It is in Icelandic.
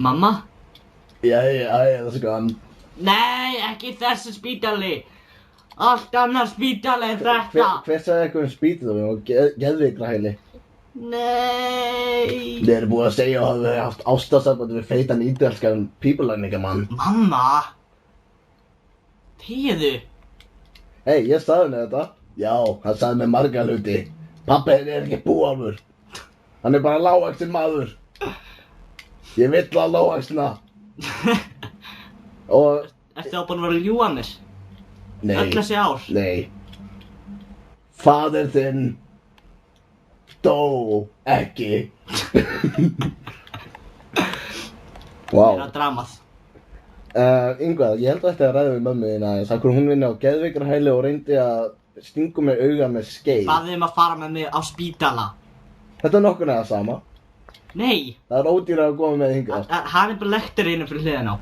Mamma? Jæja, skan. Nei, ekki þessi spítali. Allt annar spítali en þetta. Hver sagði eitthvað spítali og geðveikrahæli? Nei. Þið eru búið að segja að þið hafi haft ástarsamband við feitan ítalskan pípulagningamann. Mamma? Þegiðu. Hey, ég sagði henni þetta. Já, hann sagði mér marga hluti. Pabbi henni er ekki búalfur. Hann er bara lágvaxinn maður. Ég vill að lágvaxna. Og... Ertu þá búin að vera að ljúga mér? Nei. Öll þessi ár? Nei. Faðir þinn dó ekki. Vá. Það er að dramað. Yngvar, ég held að þetta að ræða við mömmu þín aðeins. Akkur hún vinni á geðveikrahæli og reyndi að stinga mig auga með skeið. Baðið að fara með mig á spítala. Þetta er nokkur neða sama. Nei. Það er ódýrara að koma með hingað. Hann er bara lektur einu fyrir hliðina á.